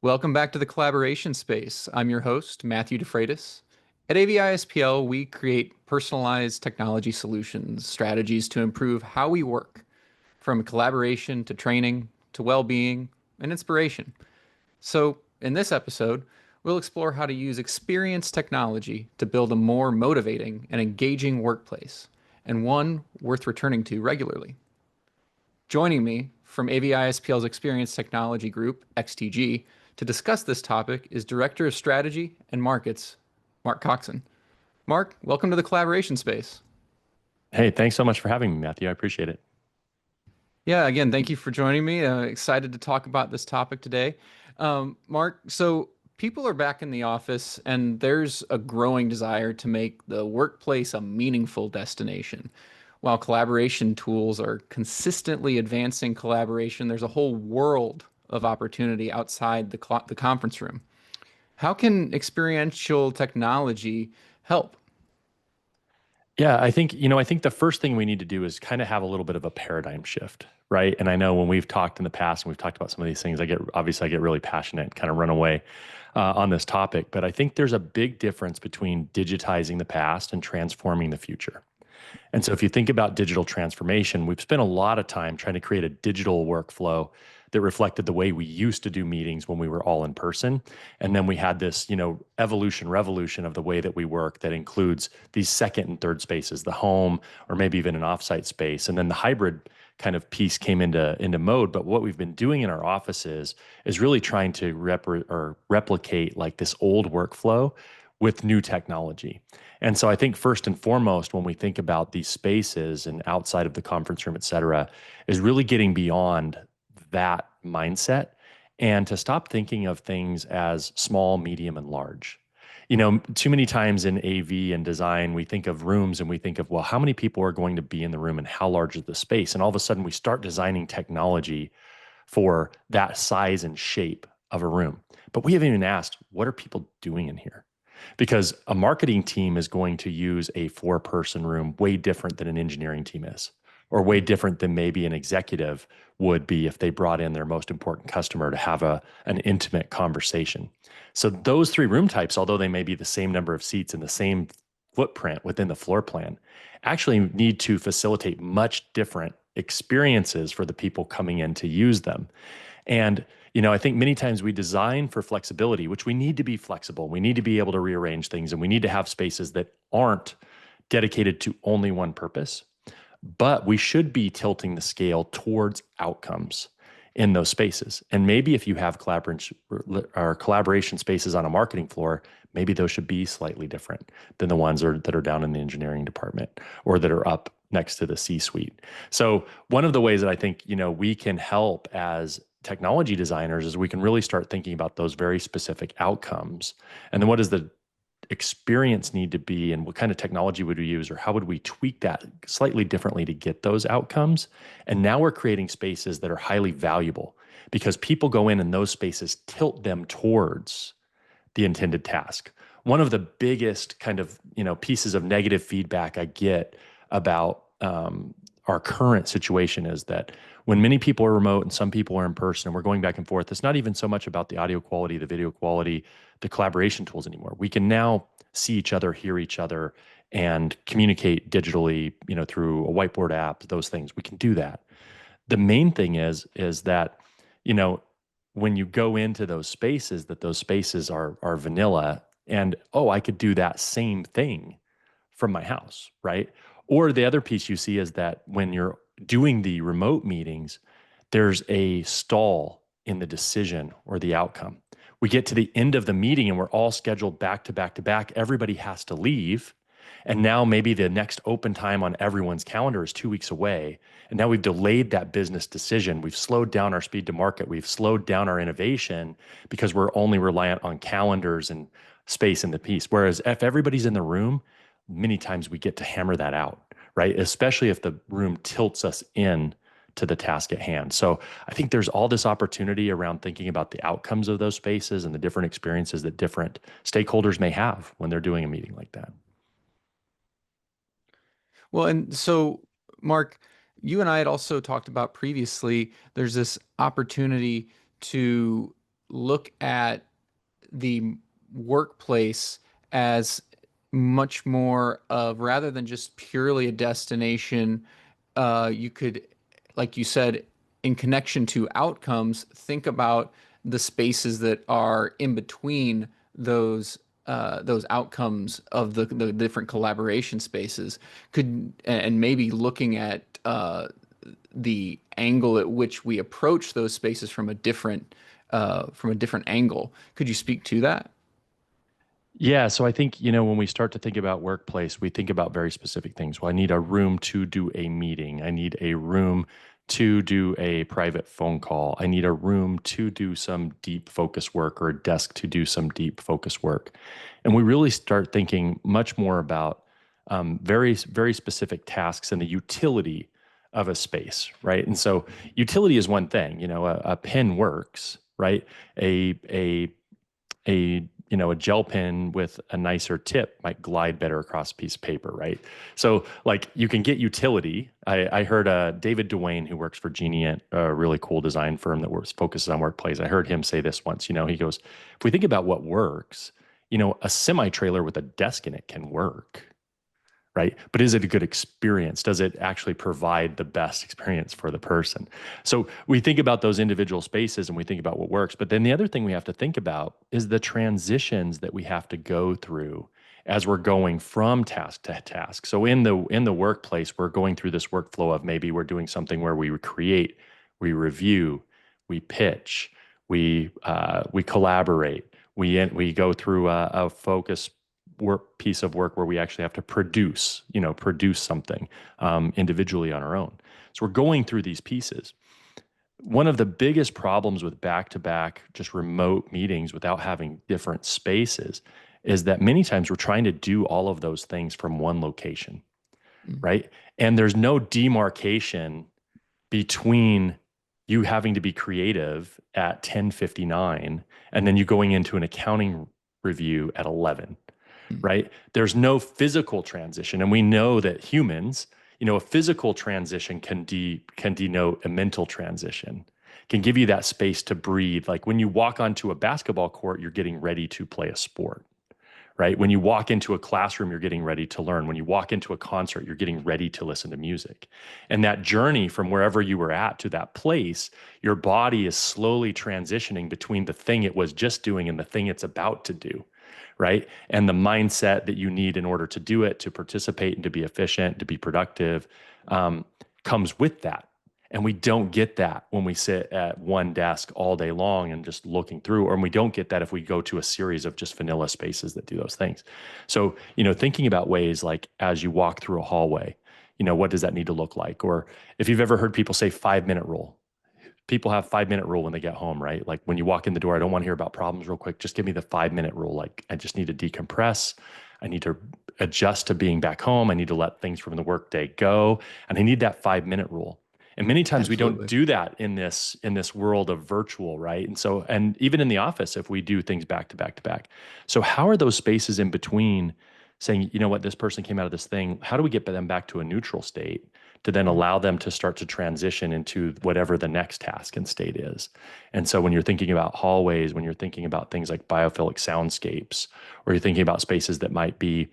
Welcome back to the collaboration space. I'm your host, Mathew DeFreitas. At AVI-SPL, we create personalized technology solutions, strategies to improve how we work, from collaboration to training to well-being and inspiration. So, in this episode, we'll explore how to use experience technology to build a more motivating and engaging workplace, and one worth returning to regularly. Joining me from AVI-SPL's Experience Technology Group, XTG, to discuss this topic is Director of Strategy and Markets, Mark Coxon. Mark, welcome to the collaboration space. Hey, thanks so much for having me, Matthew. I appreciate it. Yeah, again, thank you for joining me. Excited to talk about this topic today. Mark, so people are back in the office, and there's a growing desire to make the workplace a meaningful destination. While collaboration tools are consistently advancing collaboration, there's a whole world of opportunity outside the conference room. How can experiential technology help? Yeah, I think the first thing we need to do is kind of have a little bit of a paradigm shift, right? And I know when we've talked in the past and we've talked about some of these things, I get really passionate and kind of run away on this topic. But I think there's a big difference between digitizing the past and transforming the future. And so if you think about digital transformation, we've spent a lot of time trying to create a digital workflow that reflected the way we used to do meetings when we were all in person. And then we had this, revolution of the way that we work that includes these second and third spaces, the home, or maybe even an offsite space. And then the hybrid kind of piece came into mode. But what we've been doing in our offices is really trying to replicate like this old workflow with new technology. And so I think first and foremost, when we think about these spaces and outside of the conference room, et cetera, is really getting beyond that mindset and to stop thinking of things as small, medium, and large. Too many times in AV and design, we think of rooms and we think of, well, how many people are going to be in the room and how large is the space? And all of a sudden we start designing technology for that size and shape of a room. But we haven't even asked, what are people doing in here? Because a marketing team is going to use a four-person room way different than an engineering team is, or way different than maybe an executive would be if they brought in their most important customer to have an intimate conversation. So those three room types, although they may be the same number of seats and the same footprint within the floor plan, actually need to facilitate much different experiences for the people coming in to use them. And I think many times we design for flexibility, which we need to be flexible. We need to be able to rearrange things, and we need to have spaces that aren't dedicated to only one purpose. But we should be tilting the scale towards outcomes in those spaces. And maybe if you have collaboration spaces on a marketing floor, maybe those should be slightly different than the ones that are down in the engineering department or that are up next to the C-suite. So one of the ways that I think, we can help as technology designers is we can really start thinking about those very specific outcomes. And then what does the experience need to be, and what kind of technology would we use, or how would we tweak that slightly differently to get those outcomes? And now we're creating spaces that are highly valuable because people go in and those spaces tilt them towards the intended task. One of the biggest kind of, pieces of negative feedback I get about our current situation is that when many people are remote and some people are in person and we're going back and forth, it's not even so much about the audio quality, the video quality, the collaboration tools anymore. We can now see each other, hear each other, and communicate digitally, through a whiteboard app, those things. We can do that. The main thing is that, when you go into those spaces, that those spaces are vanilla and, oh, I could do that same thing from my house, right? Or the other piece you see is that when you're doing the remote meetings, there's a stall in the decision or the outcome. We get to the end of the meeting and we're all scheduled back to back to back. Everybody has to leave. And now maybe the next open time on everyone's calendar is 2 weeks away. And now we've delayed that business decision. We've slowed down our speed to market. We've slowed down our innovation because we're only reliant on calendars and space in the piece. Whereas if everybody's in the room, many times we get to hammer that out, right? Especially if the room tilts us in to the task at hand. So I think there's all this opportunity around thinking about the outcomes of those spaces and the different experiences that different stakeholders may have when they're doing a meeting like that. Well, and so, Mark, you and I had also talked about previously, there's this opportunity to look at the workplace as much more of, rather than just purely a destination, you could, like you said, in connection to outcomes, think about the spaces that are in between those outcomes of the different collaboration spaces, could, and maybe looking at the angle at which we approach those spaces from a different angle. Could you speak to that? Yeah, so I think, when we start to think about workplace, we think about very specific things. Well, I need a room to do a meeting. I need a room to do a private phone call. I need a room to do some deep focus work, or a desk to do some deep focus work. And we really start thinking much more about very, very specific tasks and the utility of a space, right? And so utility is one thing. A pen works, right? A gel pen with a nicer tip might glide better across a piece of paper, right? So like you can get utility. I heard David Duane, who works for Genient, a really cool design firm that focuses on workplace. I heard him say this once. He goes, if we think about what works, a semi trailer with a desk in it can work, right? But is it a good experience? Does it actually provide the best experience for the person? So we think about those individual spaces and we think about what works. But then the other thing we have to think about is the transitions that we have to go through as we're going from task to task. So in the workplace, we're going through this workflow of, maybe we're doing something where we create, we review, we pitch, we collaborate, we go through a focus piece of work where we actually have to produce something individually on our own. So we're going through these pieces. One of the biggest problems with back-to-back, just remote meetings without having different spaces, is that many times we're trying to do all of those things from one location, right? And there's no demarcation between you having to be creative at 10:59 and then you going into an accounting review at 11. Right? There's no physical transition. And we know that humans, a physical transition can denote a mental transition, can give you that space to breathe. Like when you walk onto a basketball court, you're getting ready to play a sport, right? When you walk into a classroom, you're getting ready to learn. When you walk into a concert, you're getting ready to listen to music. And that journey from wherever you were at to that place, your body is slowly transitioning between the thing it was just doing and the thing it's about to do. Right. And the mindset that you need in order to do it, to participate and to be efficient, to be productive, comes with that. And we don't get that when we sit at one desk all day long and just looking through, or we don't get that if we go to a series of just vanilla spaces that do those things. So, thinking about ways like as you walk through a hallway, what does that need to look like? Or if you've ever heard people say 5-minute rule, people have 5-minute rule when they get home, right? Like when you walk in the door, I don't want to hear about problems real quick. Just give me the 5-minute rule. Like I just need to decompress. I need to adjust to being back home. I need to let things from the workday go. And I need that 5-minute rule. And many times we don't do that in this world of virtual, right? And so, and even in the office, if we do things back to back to back. So how are those spaces in between saying, what, this person came out of this thing, how do we get them back to a neutral state to then allow them to start to transition into whatever the next task and state is? And so when you're thinking about hallways, when you're thinking about things like biophilic soundscapes, or you're thinking about spaces that might be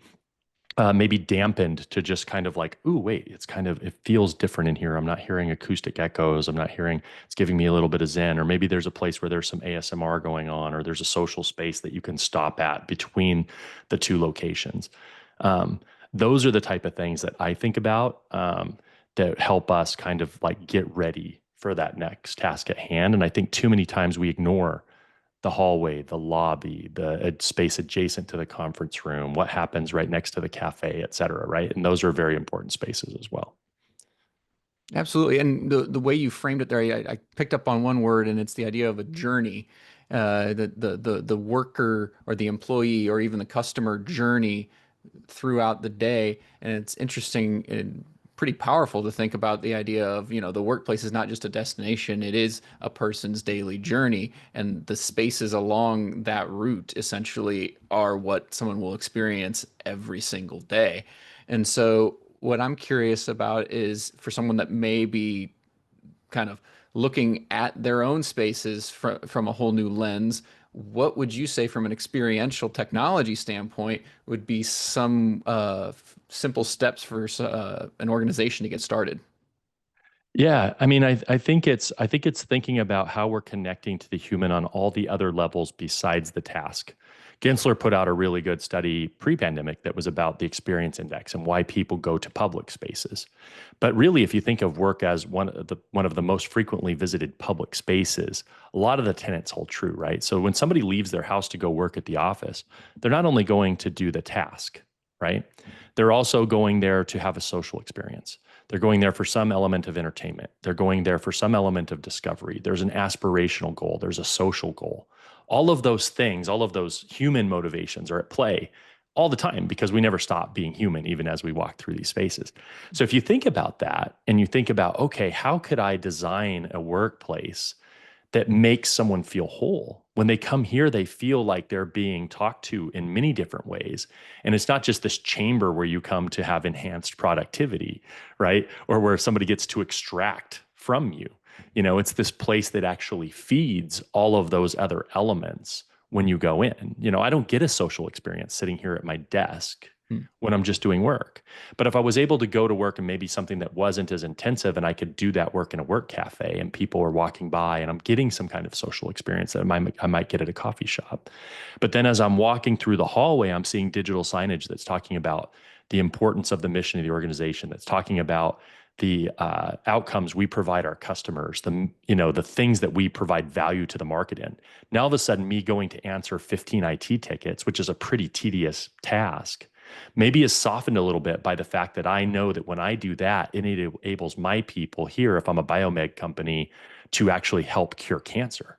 maybe dampened to just kind of like, ooh, wait, it feels different in here. I'm not hearing acoustic echoes. It's giving me a little bit of zen. Or maybe there's a place where there's some ASMR going on, or there's a social space that you can stop at between the two locations. Those are the type of things that I think about that help us kind of like get ready for that next task at hand. And I think too many times we ignore the hallway, the lobby, the space adjacent to the conference room, what happens right next to the cafe, et cetera, right? And those are very important spaces as well. Absolutely. And the way you framed it there, I picked up on one word, and it's the idea of a journey. The worker or the employee or even the customer journey throughout the day. And it's interesting and pretty powerful to think about the idea of, the workplace is not just a destination, it is a person's daily journey. And the spaces along that route essentially are what someone will experience every single day. And so what I'm curious about is, for someone that may be kind of looking at their own spaces from a whole new lens. What would you say from an experiential technology standpoint would be some simple steps for an organization to get started? Yeah, I mean, I think it's thinking about how we're connecting to the human on all the other levels besides the task. Gensler put out a really good study pre-pandemic that was about the experience index and why people go to public spaces. But really, if you think of work as one of the most frequently visited public spaces, a lot of the tenets hold true, right? So when somebody leaves their house to go work at the office, they're not only going to do the task, right? They're also going there to have a social experience. They're going there for some element of entertainment. They're going there for some element of discovery. There's an aspirational goal. There's a social goal. All of those things, all of those human motivations are at play all the time because we never stop being human, even as we walk through these spaces. So if you think about that and you think about, okay, how could I design a workplace that makes someone feel whole? When they come here, they feel like they're being talked to in many different ways. And it's not just this chamber where you come to have enhanced productivity, right? Or where somebody gets to extract from you. It's this place that actually feeds all of those other elements when you go in. I don't get a social experience sitting here at my desk Hmm. when I'm just doing work. But if I was able to go to work and maybe something that wasn't as intensive and I could do that work in a work cafe and people are walking by and I'm getting some kind of social experience that I might get at a coffee shop. But then as I'm walking through the hallway, I'm seeing digital signage that's talking about the importance of the mission of the organization, that's talking about the outcomes we provide our customers, the things that we provide value to the market in. Now, all of a sudden, me going to answer 15 IT tickets, which is a pretty tedious task, maybe is softened a little bit by the fact that I know that when I do that, it enables my people here, if I'm a biomed company, to actually help cure cancer,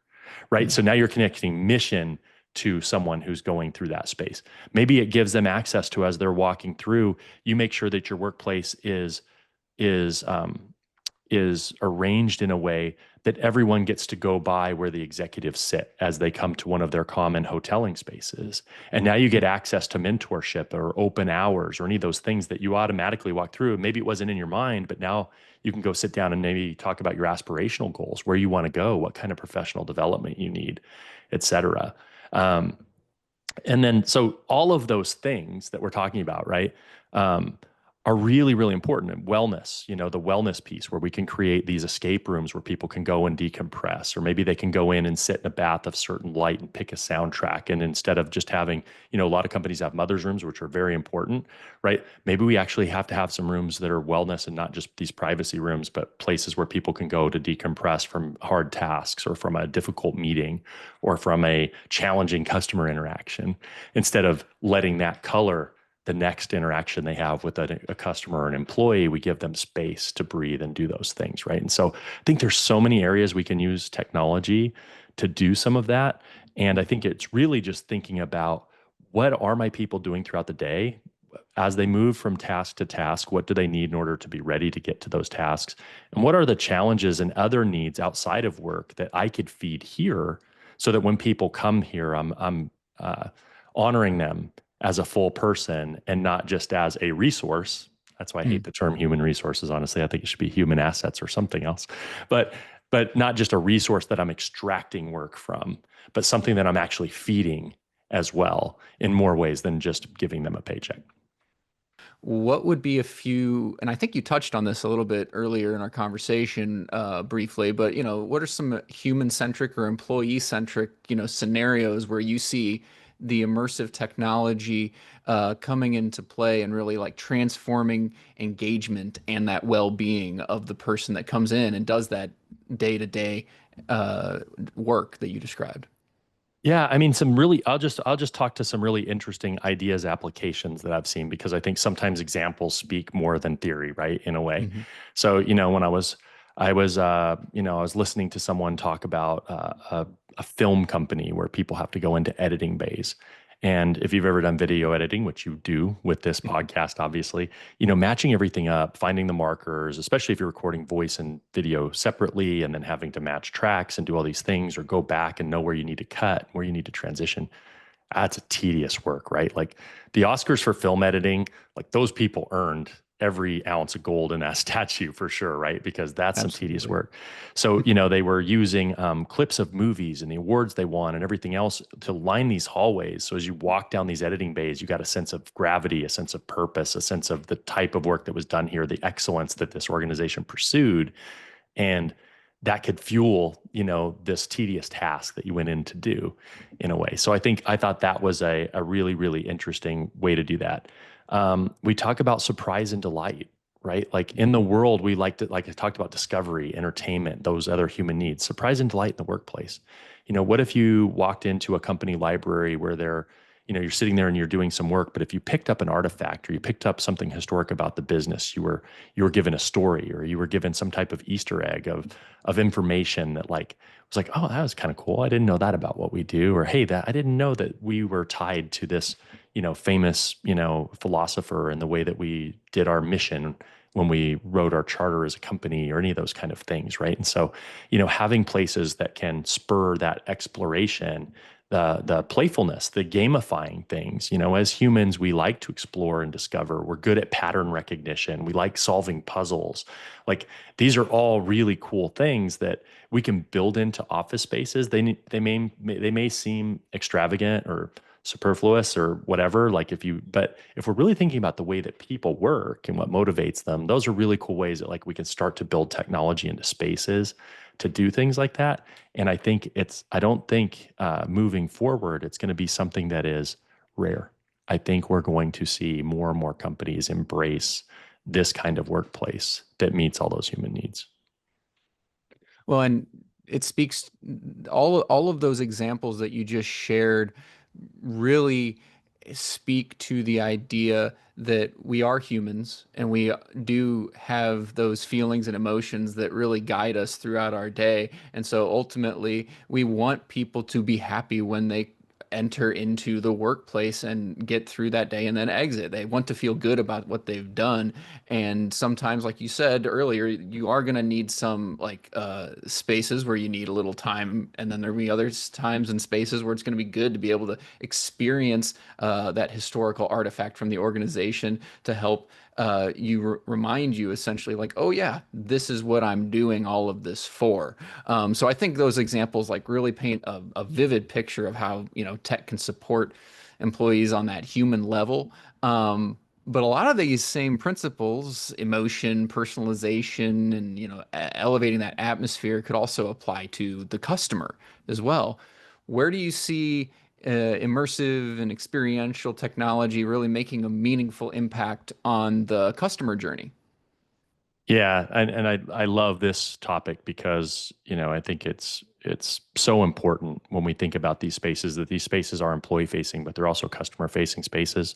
right? Hmm. So now you're connecting mission to someone who's going through that space. Maybe it gives them access to, as they're walking through, you make sure that your workplace is um, is arranged in a way that everyone gets to go by where the executives sit as they come to one of their common hoteling spaces. And now you get access to mentorship or open hours or any of those things that you automatically walk through. Maybe it wasn't in your mind, but now you can go sit down and maybe talk about your aspirational goals, where you want to go, what kind of professional development you need, et cetera. Um, and then, so all of those things that we're talking about, right, are really, really important. And wellness, the wellness piece where we can create these escape rooms where people can go and decompress, or maybe they can go in and sit in a bath of certain light and pick a soundtrack. And instead of just having, a lot of companies have mother's rooms, which are very important, right? Maybe we actually have to have some rooms that are wellness and not just these privacy rooms, but places where people can go to decompress from hard tasks or from a difficult meeting or from a challenging customer interaction, instead of letting that color the next interaction they have with a customer or an employee. We give them space to breathe and do those things, right? And so I think there's so many areas we can use technology to do some of that. And I think it's really just thinking about, what are my people doing throughout the day as they move from task to task? What do they need in order to be ready to get to those tasks? And what are the challenges and other needs outside of work that I could feed here, so that when people come here, I'm honoring them as a full person and not just as a resource. That's why I hate the term human resources. Honestly, I think it should be human assets or something else. But not just a resource that I'm extracting work from, but something that I'm actually feeding as well in more ways than just giving them a paycheck. What would be a few, and I think you touched on this a little bit earlier in our conversation, briefly, but what are some human-centric or employee-centric, scenarios where you see the immersive technology coming into play and really like transforming engagement and that well-being of the person that comes in and does that day-to-day work that you described? Yeah, I mean, I'll just talk to some really interesting ideas, applications that I've seen, because I think sometimes examples speak more than theory, right? In a way. Hmm. So, when I was listening to someone talk about a film company where people have to go into editing bays. And if you've ever done video editing, which you do with this podcast, obviously, matching everything up, finding the markers, especially if you're recording voice and video separately, and then having to match tracks and do all these things, or go back and know where you need to cut, where you need to transition. That's a tedious work, right? Like the Oscars for film editing, like those people earned every ounce of gold in that statue for sure, right? Because that's some tedious Absolutely. work. So, they were using clips of movies and the awards they won and everything else to line these hallways. So as you walk down these editing bays, you got a sense of gravity, a sense of purpose, a sense of the type of work that was done here, the excellence that this organization pursued. And that could fuel, this tedious task that you went in to do in a way. So I thought that was a really, really interesting way to do that. We talk about surprise and delight, right? Like in the world, we like to, like I talked about discovery, entertainment, those other human needs, surprise and delight in the workplace. What if you walked into a company library where you're sitting there and you're doing some work, but if you picked up an artifact or you picked up something historic about the business, you were given a story or you were given some type of Easter egg of information that was like, oh, that was kind of cool. I didn't know that about what we do. Or, hey, I didn't know that we were tied to this, famous, philosopher and the way that we did our mission when we wrote our charter as a company or any of those kind of things. Right. And so, having places that can spur that exploration, the playfulness, the gamifying things. As humans, we like to explore and discover. We're good at pattern recognition. We like solving puzzles. Like these are all really cool things that we can build into office spaces. They may seem extravagant or superfluous or whatever. But if we're really thinking about the way that people work and what motivates them, those are really cool ways that we can start to build technology into spaces to do things like that. And I don't think moving forward, it's going to be something that is rare. I think we're going to see more and more companies embrace this kind of workplace that meets all those human needs. Well, and it speaks all of those examples that you just shared really speak to the idea that we are humans and we do have those feelings and emotions that really guide us throughout our day. And so ultimately, we want people to be happy when they enter into the workplace and get through that day and then exit. They want to feel good about what they've done. And sometimes, like you said earlier, you are going to need some spaces where you need a little time. And then there'll be other times and spaces where it's going to be good to be able to experience that historical artifact from the organization to help remind you essentially like, oh yeah, this is what I'm doing all of this for. So I think those examples really paint a vivid picture of how, tech can support employees on that human level. But a lot of these same principles, emotion, personalization, and, elevating that atmosphere could also apply to the customer as well. Where do you see immersive and experiential technology really making a meaningful impact on the customer journey? Yeah, and I love this topic because I think it's so important when we think about these spaces, that these spaces are employee facing, but they're also customer facing spaces.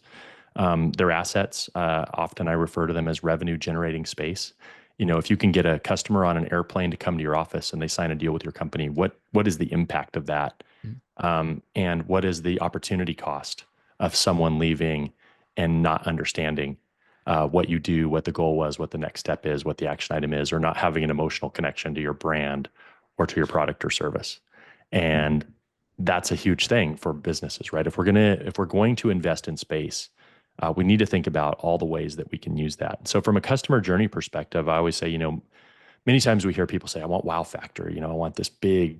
They're assets. Often I refer to them as revenue generating space. If you can get a customer on an airplane to come to your office and they sign a deal with your company, what is the impact of that? And what is the opportunity cost of someone leaving and not understanding what you do, what the goal was, what the next step is, what the action item is, or not having an emotional connection to your brand or to your product or service? And that's a huge thing for businesses, right? If we're going to invest in space, we need to think about all the ways that we can use that. So from a customer journey perspective, I always say, many times we hear people say, I want wow factor. I want this big,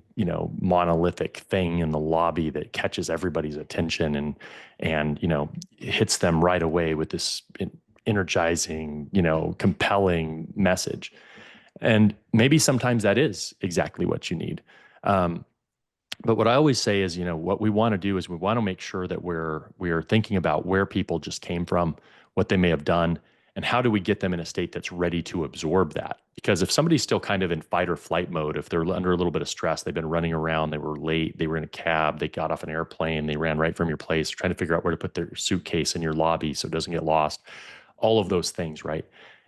monolithic thing in the lobby that catches everybody's attention and hits them right away with this energizing, compelling message. And maybe sometimes that is exactly what you need. But what I always say is, what we want to do is we want to make sure that we're thinking about where people just came from, what they may have done, and how do we get them in a state that's ready to absorb that? Because if somebody's still kind of in fight or flight mode, if they're under a little bit of stress, they've been running around, they were late, they were in a cab, they got off an airplane, they ran right from your place, trying to figure out where to put their suitcase in your lobby so it doesn't get lost, all of those things, right?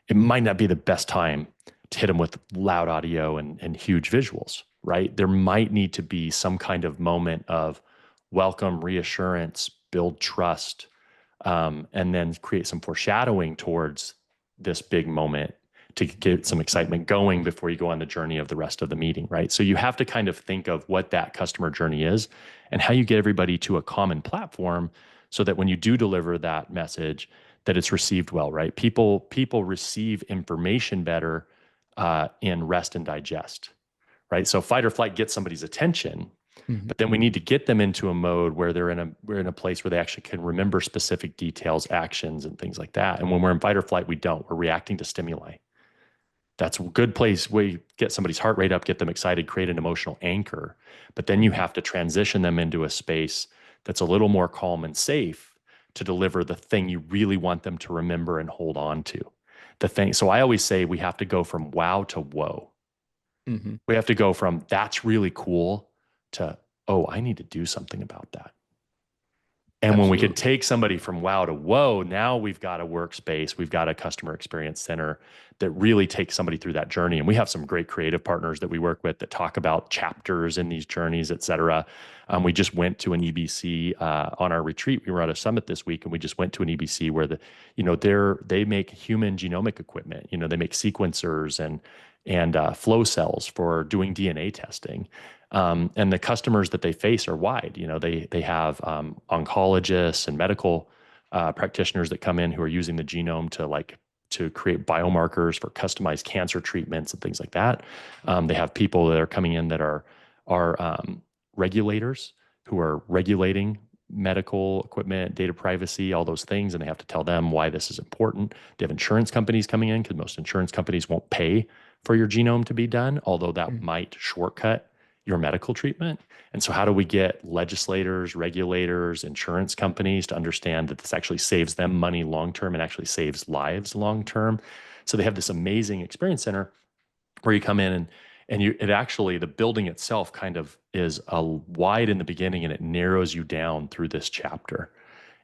It might not be the best time to hit them with loud audio and huge visuals, right? There might need to be some kind of moment of welcome, reassurance, build trust, and then create some foreshadowing towards this big moment to get some excitement going before you go on the journey of the rest of the meeting, right? So you have to kind of think of what that customer journey is and how you get everybody to a common platform so that when you do deliver that message, that it's received well, right? People receive information better in rest and digest, right? So fight or flight gets somebody's attention, Mhm. but then we need to get them into a mode where we're in a place where they actually can remember specific details, actions, and things like that. And when we're in fight or flight, we don't. We're reacting to stimuli. That's a good place where you get somebody's heart rate up, get them excited, create an emotional anchor. But then you Mhm. have to transition them into a space that's a little more calm and safe to deliver the thing you really want them to remember and hold on to. The thing. So I always say we have to go from wow to whoa. Mhm. We have to go from that's really cool to, oh, I need to do something about that. And when we can Absolutely. take somebody from wow to whoa, now we've got a workspace, we've got a customer experience center that really takes somebody through that journey. And we have some great creative partners that we work with that talk about chapters in these journeys, et cetera. We just went to an EBC on our retreat. We were at a summit this week, and we just went to an EBC where they make human genomic equipment. They make sequencers and flow cells for doing DNA testing. And the customers that they face are wide. They have oncologists and medical practitioners that come in who are using the genome to create biomarkers for customized cancer treatments and things like that. They have people that are coming in that are regulators who are regulating medical equipment, data privacy, all those things, and they have to tell them why this is important. They have insurance companies coming in because most insurance companies won't pay for your genome to be done, although that Mhm. might shortcut your medical treatment. And so, how do we get legislators, regulators, insurance companies to understand that this actually saves them money long term and actually saves lives long term? So, they have this amazing experience center where you come in and it actually, the building itself kind of is wide in the beginning and it narrows you down through this chapter.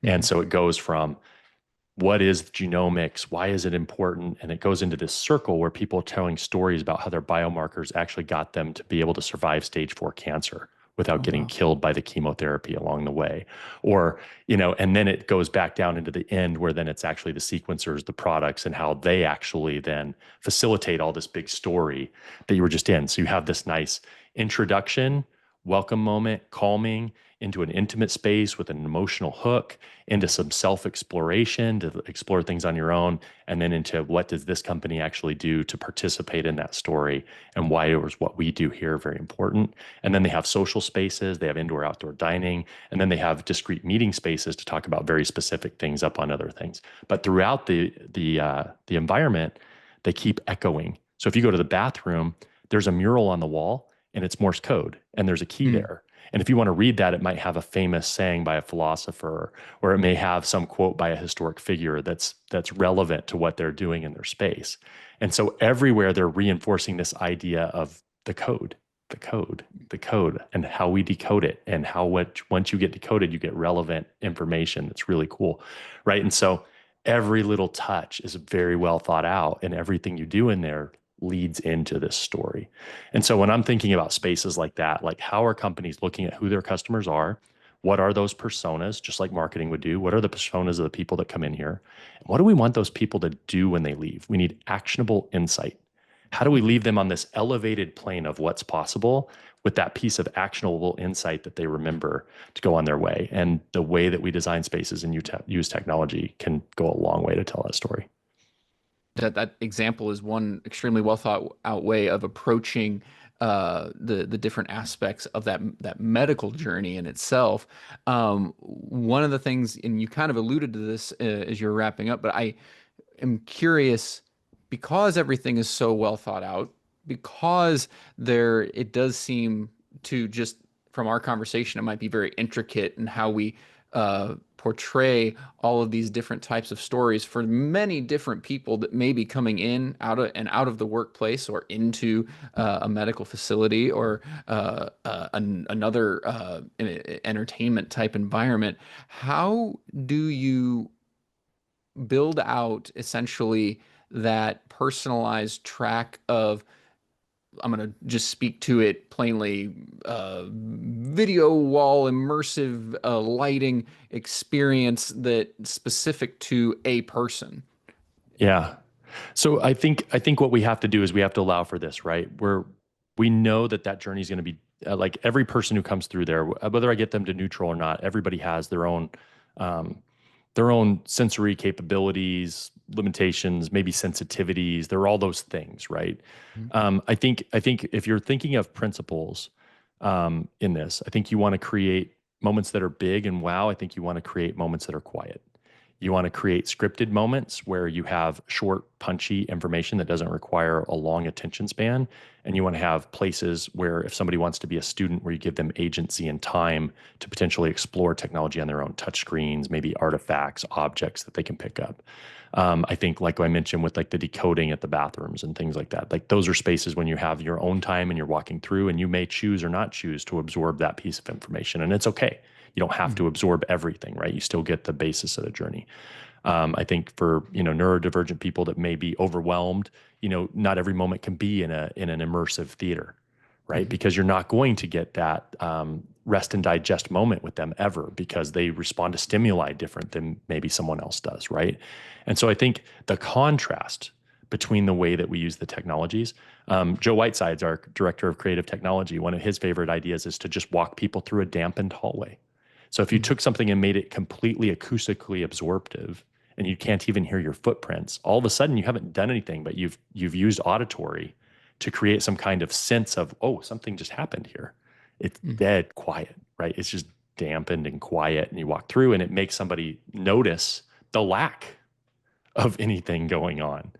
And Mhm. so it goes from what is genomics? Why is it important? And it goes into this circle where people are telling stories about how their biomarkers actually got them to be able to survive stage 4 cancer without Oh, getting wow. killed by the chemotherapy along the way. Or, and then it goes back down into the end where then it's actually the sequencers, the products, and how they actually then facilitate all this big story that you were just in. So you have this nice introduction, welcome moment, calming into an intimate space with an emotional hook, into some self-exploration to explore things on your own, and then into what does this company actually do to participate in that story and why is what we do here very important. And then they have social spaces, they have indoor outdoor dining, and then they have discrete meeting spaces to talk about very specific things up on other things. But throughout the environment, they keep echoing. So if you go to the bathroom, there's a mural on the wall and it's Morse code and there's a key Mm. there. And if you want to read that, it might have a famous saying by a philosopher, or it may have some quote by a historic figure that's relevant to what they're doing in their space. And so everywhere they're reinforcing this idea of the code, the code, the code, and how we decode it, and how once you get decoded, you get relevant information that's really cool, right? And so every little touch is very well thought out, and everything you do in there leads into this story. And so when I'm thinking about spaces like that, like how are companies looking at who their customers are? What are those personas, just like marketing would do? What are the personas of the people that come in here? And what do we want those people to do when they leave? We need actionable insight. How do we Mhm. leave them on this elevated plane of what's possible with that piece of actionable insight that they remember to go on their way? And the way that we design spaces and use technology can go a long way to tell that story. That example is one extremely well thought out way of approaching the different aspects of that medical journey in itself. One of the things, and you kind of alluded to this as you're wrapping up, but I am curious because everything is so well thought out, because it does seem to just from our conversation, it might be very intricate in how we portray all of these different types of stories for many different people that may be coming in out of the workplace or into a medical facility or another entertainment type environment. How do you build out essentially that personalized track of, I'm going to just speak to it plainly, video wall immersive lighting experience that specific to a person? Yeah. So I think what we have to do is we have to allow for this, right? We know that journey is going to be like every person who comes through there, whether I get them to neutral or not, everybody has their own um, their own sensory capabilities, limitations, maybe sensitivities. There are all those things, right? Mhm. I think if you're thinking of principles in this, I think you want to create moments that are big and wow. I think you want to create moments that are quiet. You want to create scripted moments where you have short, punchy information that doesn't require a long attention span. And you want to have places where if somebody wants to be a student, where you give them agency and time to potentially explore technology on their own touch screens, maybe artifacts, objects that they can pick up. I think, like I mentioned, with like the decoding at the bathrooms and things like that, like those are spaces when you have your own time and you're walking through, and you may choose or not choose to absorb that piece of information. And it's okay. You don't have to absorb everything, right? You still get the basis of the journey. I think for neurodivergent people that may be overwhelmed, not every moment can be in an immersive theater, right? Mhm. Because you're not going to get that rest and digest moment with them ever, because they respond to stimuli different than maybe someone else does, right? And so I think the contrast between the way that we use the technologies. Joe Whiteside's our director of creative technology. One of his favorite ideas is to just walk people through a dampened hallway. So if you Mhm. took something and made it completely acoustically absorptive, and you can't even hear your footprints, all of a sudden you haven't done anything, but you've used auditory to create some kind of sense of, oh, something just happened here. It's Mhm. dead quiet, right? It's just dampened and quiet, and you walk through and it makes somebody notice the lack of anything going on.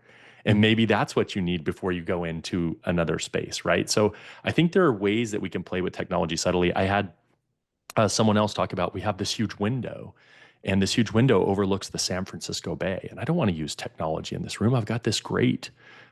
And Mhm. maybe that's what you need before you go into another space, right? So I think there are ways that we can play with technology subtly. I had someone else talk about, we have this huge window, and this huge window overlooks the San Francisco Bay. And I don't want to use technology in this room. I've got this great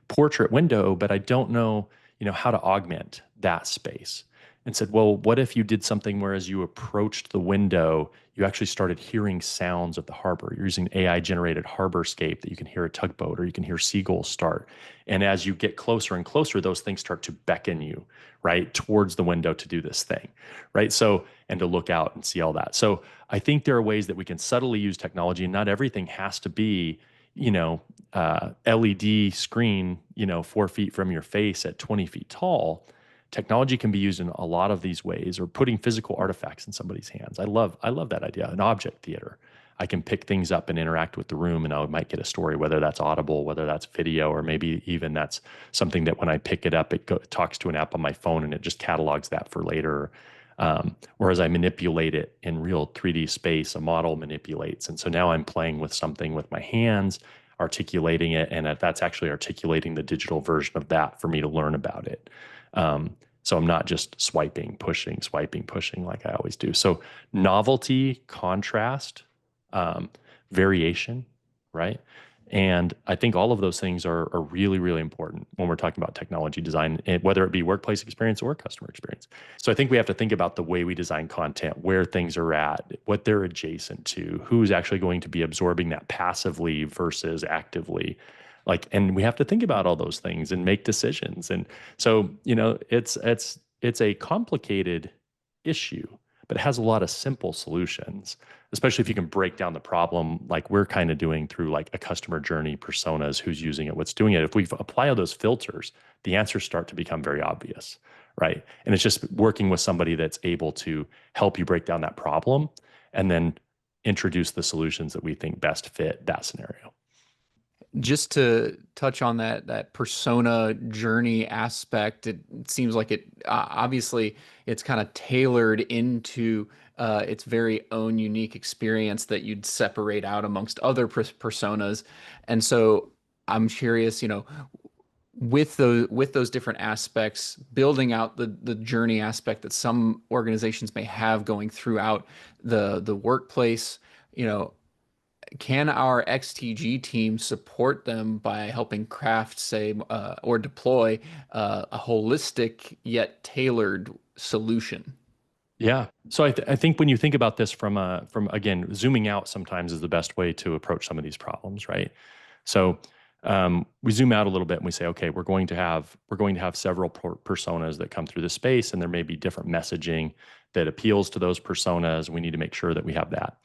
portrait window, but I don't know, how to augment that space. And said, well, what if you did something where as you approached the window, you actually started hearing sounds of the harbor? You're using AI generated harborscape that you can hear a tugboat or you can hear seagulls start. And as you get closer and closer, those things start to beckon you, right, towards the window to do this thing, right? So, and to look out and see all that. So I think there are ways that we can subtly use technology, and not everything has to be, LED screen, 4 feet from your face at 20 feet tall. Technology can be used in a lot of these ways, or putting physical artifacts in somebody's hands. I love that idea. An object theater. I can pick things up and interact with the room, and I might get a story, whether that's audible, whether that's video, or maybe even that's something that when I pick it up, it talks to an app on my phone and it just catalogs that for later. Or as I manipulate it in real 3D space, a model manipulates. And so now I'm playing with something with my hands, articulating it, and that's actually articulating the digital version of that for me to learn about it. So I'm not just swiping, pushing like I always do. So novelty, contrast, um, variation, right? And I think all of those things are really, really important when we're talking about technology design, whether it be workplace experience or customer experience. So I think we have to think about the way we design content, where things are at, what they're adjacent to, who's actually going to be absorbing that passively versus actively. And we have to think about all those things and make decisions. And so, it's a complicated issue, but it has a lot of simple solutions, especially if you can break down the problem like we're kind of doing through like a customer journey, personas, who's using it, what's doing it. If we apply all those filters, the answers start to become very obvious, right? And it's just working with somebody that's able to help you break down that problem and then introduce the solutions that we think best fit that scenario. Just to touch on that persona journey aspect, it seems like it obviously it's kind of tailored into its very own unique experience that you'd separate out amongst other personas. And so I'm curious, with those different aspects, building out the journey aspect that some organizations may have going throughout the workplace, you know, can our XTG team support them by helping craft, say, or deploy a holistic yet tailored solution? Yeah. So I think when you think about this from again, zooming out sometimes is the best way to approach some of these problems, right? So we zoom out a little bit and we say, okay, we're going to have several personas that come through the space, and there may be different messaging that appeals to those personas. We need to make sure that we have that.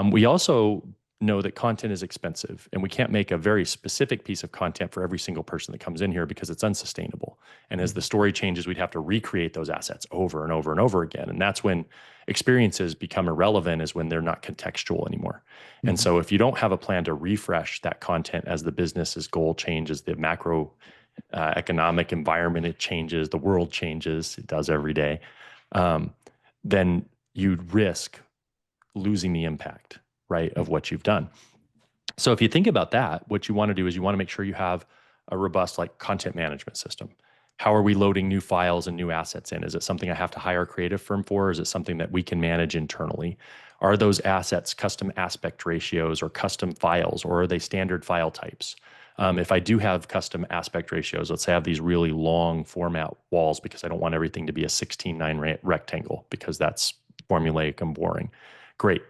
We also know that content is expensive, and we can't make a very specific piece of content for every single person that comes in here because it's unsustainable. And as the story changes, we'd have to recreate those assets over and over and over again. And that's when experiences become irrelevant, is when they're not contextual anymore. And so if you don't have a plan to refresh that content as the business's goal changes, the macro economic environment, it changes, the world changes, it does every day, then you'd risk losing the impact, right, of what you've done. So if you think about that, what you want to do is you want to make sure you have a robust like content management system. How are we loading new files and new assets in? Is it something I have to hire a creative firm for? Or is it something that we can manage internally? Are those assets custom aspect ratios or custom files, or are they standard file types? If I do have custom aspect ratios, let's say I have these really long format walls because I don't want everything to be a 16:9 rectangle because that's formulaic and boring. Great.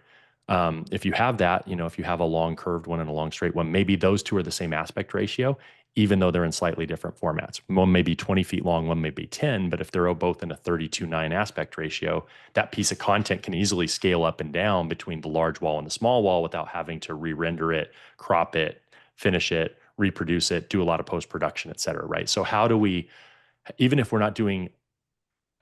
If you have that, if you have a long curved one and a long straight one, maybe those two are the same aspect ratio, even though they're in slightly different formats. One may be 20 feet long, one may be 10, but if they're both in a 32:9 aspect ratio, that piece of content can easily scale up and down between the large wall and the small wall without having to re-render it, crop it, finish it, reproduce it, do a lot of post-production, et cetera, right? So how do we, even if we're not doing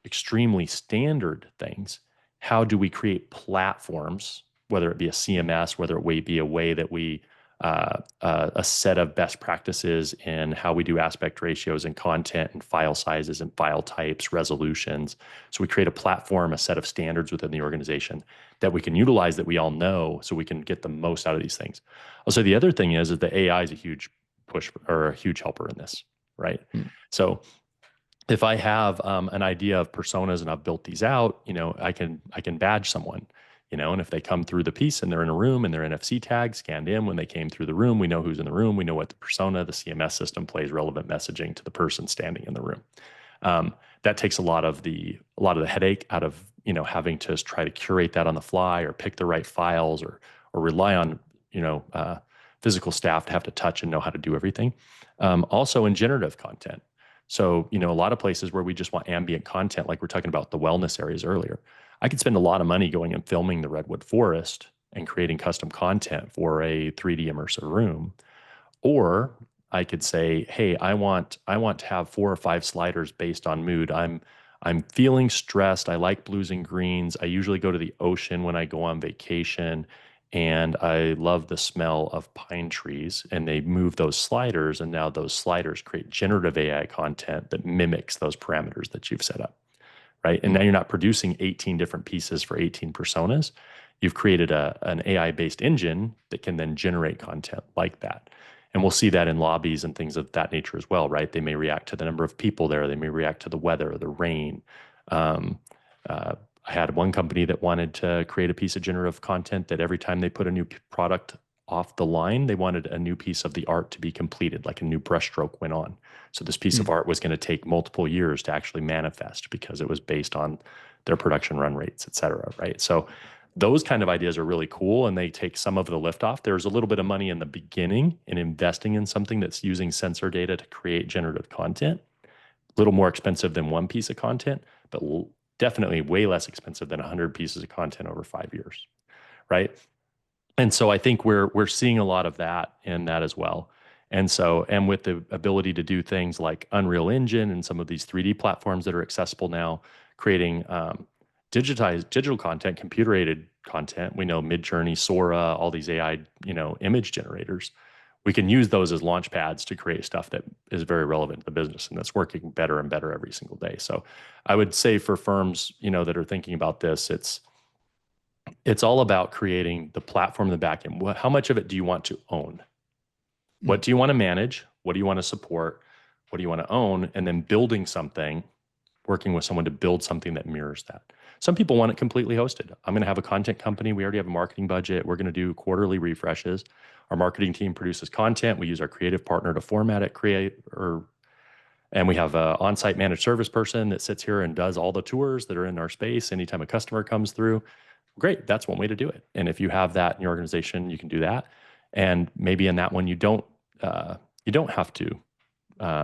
extremely standard things, how do we create platforms, whether it be a CMS, whether it be a way that we, a set of best practices in how we do aspect ratios and content and file sizes and file types, resolutions. So we create a platform, a set of standards within the organization that we can utilize, that we all know, so we can get the most out of these things. Also, the other thing is that AI is a huge push or a huge helper in this, right? So if I have an idea of personas and I've built these out, I can badge someone, and if they come through the piece and they're in a room and their NFC tag scanned in when they came through the room, we know who's in the room. We know what the persona, the CMS system plays relevant messaging to the person standing in the room. That takes a lot of the headache out of having to try to curate that on the fly or pick the right files or rely on physical staff to have to touch and know how to do everything. Also in generative content. So, a lot of places where we just want ambient content, like we're talking about the wellness areas earlier, I could spend a lot of money going and filming the redwood forest and creating custom content for a 3D immersive room. Or I could say, hey, I want to have 4 or 5 sliders based on mood. I'm feeling stressed. I like blues and greens. I usually go to the ocean when I go on vacation, and I love the smell of pine trees. And they move those sliders, and now those sliders create generative AI content that mimics those parameters that you've set up, right? And now you're not producing 18 different pieces for 18 personas. You've created an AI-based engine that can then generate content like that. And we'll see that in lobbies and things of that nature as well, right? They may react to the number of people there. They may react to the weather, the rain. I had one company that wanted to create a piece of generative content that every time they put a new product off the line, they wanted a new piece of the art to be completed, like a new brushstroke went on. So this piece of art was going to take multiple years to actually manifest because it was based on their production run rates, et cetera, right? So those kind of ideas are really cool, and they take some of the lift off. There's a little bit of money in the beginning in investing in something that's using sensor data to create generative content. A little more expensive than one piece of content, but definitely way less expensive than 100 pieces of content over 5 years, right? And so I think we're seeing a lot of that in that as well. And so, and with the ability to do things like Unreal Engine and some of these 3D platforms that are accessible now, creating digital content, computer-aided content. We know Midjourney, Sora, all these AI, image generators. We can use those as launch pads to create stuff that is very relevant to the business and that's working better and better every single day. So I would say for firms, that are thinking about this, it's all about creating the platform in the back end. How much of it do you want to own? What do you want to manage? What do you want to support? What do you want to own? And then building something, working with someone to build something that mirrors that. Some people want it completely hosted. I'm going to have a content company. We already have a marketing budget. We're going to do quarterly refreshes. Our marketing team produces content. We use our creative partner to format it, and we have an on-site managed service person that sits here and does all the tours that are in our space. Anytime a customer comes through, great, that's one way to do it. And if you have that in your organization, you can do that. And maybe in that one, you don't have to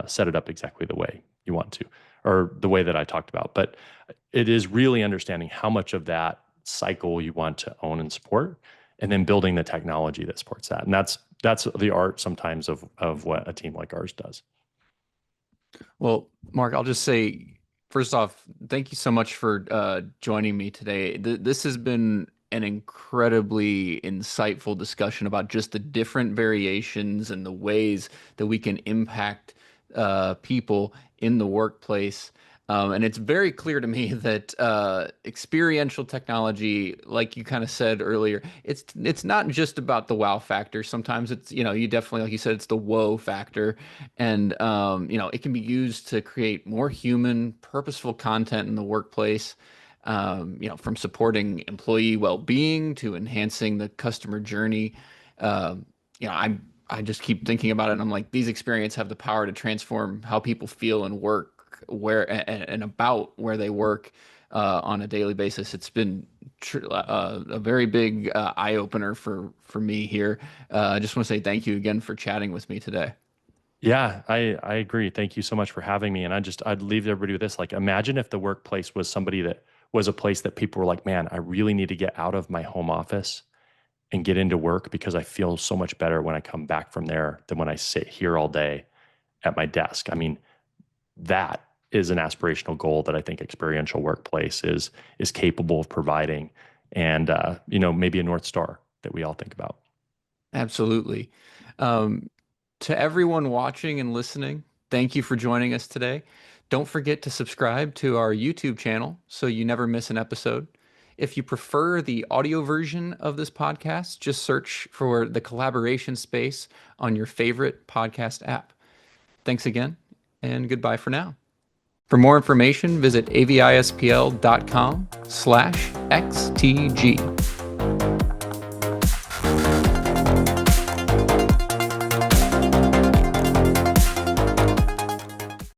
set it up exactly the way you want to, or the way that I talked about. But it is really understanding how much of that cycle you want to own and support, and then building the technology that supports that. And that's the art sometimes of what a team like ours does. Well, Mark, I'll just say, first off, thank you so much for joining me today. This has been an incredibly insightful discussion about just the different variations and the ways that we can impact people in the workplace. And it's very clear to me that experiential technology, like you kind of said earlier, it's not just about the wow factor. Sometimes it's, you definitely, like you said, it's the whoa factor. And, it can be used to create more human, purposeful content in the workplace, from supporting employee well-being to enhancing the customer journey. Um, I just keep thinking about it, and I'm like, these experiences have the power to transform how people feel and work and about where they work on a daily basis. It's been a very big eye opener for me here. I just want to say thank you again for chatting with me today. Yeah, I agree. Thank you so much for having me. And I'd leave everybody with this. Like, imagine if the workplace was somebody that was a place that people were like, man, I really need to get out of my home office and get into work because I feel so much better when I come back from there than when I sit here all day at my desk. I mean, that is an aspirational goal that I think experiential workplace is capable of providing, and maybe a North Star that we all think about. Absolutely. Um, to everyone watching and listening, thank you for joining us today. Don't forget to subscribe to our YouTube channel so you never miss an episode. If you prefer the audio version of this podcast, just search for the collaboration space on your favorite podcast app. Thanks again, and goodbye for now. For more information, visit avispl.com/XTG.